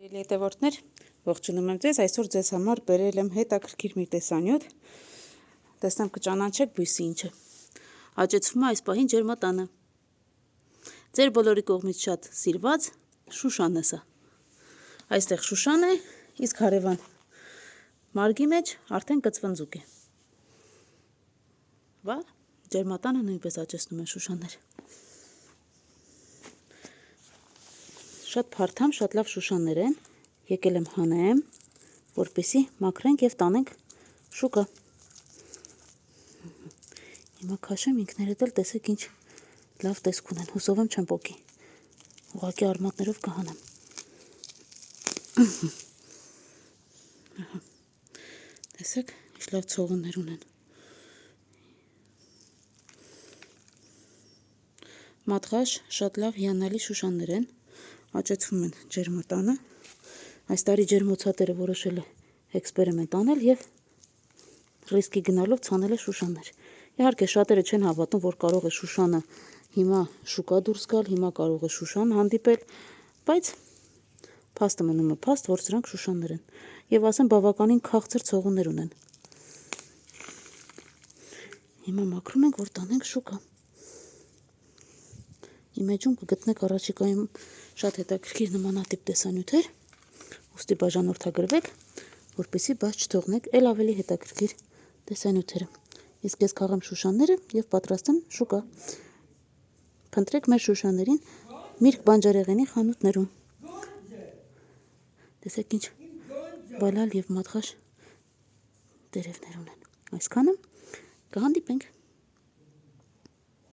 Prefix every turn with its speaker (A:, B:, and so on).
A: Հետևորդներ, ողջունում եմ ձեզ, այսօր ձեզ համար բերել եմ հետաքրքիր մի տեսանյութ, տեսնեմ կճանաչեք բույսի ինչը, աճեցվում է այս պահին ջերմատանը, ձեր բոլորի կողմից շատ սիրված շուշան է սա, այստեղ շուշան է, իսկ հարևան մարգի մեջ արդեն կծվնձուկ է, բա ջերմատանը նույնպես աճեցնում են շուշաներ, շատ փարթամ, շատ լավ շուշաներ են, եկել եմ հանեմ, որպեսզի մաքրենք և տանենք շուկա։ Հիմա քաշեմ ինքներդ էլ տեսեք ինչ լավ տեսք ունեն, հուսով եմ չեմ պոկի, ուղղակի արմատներով կհանեմ։ Տեսեք, ինչ լավ ցողուններ ունեն։ Մատղաշ, շատ լավ հիանալի շուշաներ են, աճեցվում են ջերմատանը, այս տարի ջերմոցատերը որոշել է էքսպերիմենտ անել և ռիսկի գնալով ցանել է շուշաներ։ Իհարկե շատերը չեն հավատում, որ կարող է շուշանը հիմա շուկա դուրս գալ, հիմա կարող է շուշան հանդիպել, բայց փաստը մնում է փաստ, որ սրանք շուշաներ են և ասեմ բավականին քաղցր ցողուններ ունեն։ Հիմա մաքրում ենք, որ տանենք շուկա։ Իմ էջում կգտնեք առաջիկայում շատ հետաքրքիր նմանատիպ տեսանյութեր, ուստի բաժանորդագրվեք, որպեսզի բաց չթողնեք էլ ավելի հետաքրքիր տեսանյութերը։ Իսկ ես քաղեմ շուշաները և պատրաստեմ շուկա։ Փնտրեք մեր շուշաներին Միրգ բանջարեղենի խանութներում։ Տեսեք ինչ բալալ և մատղաշ տերևներ ունեն։ Այսքանը կհանդիպենք։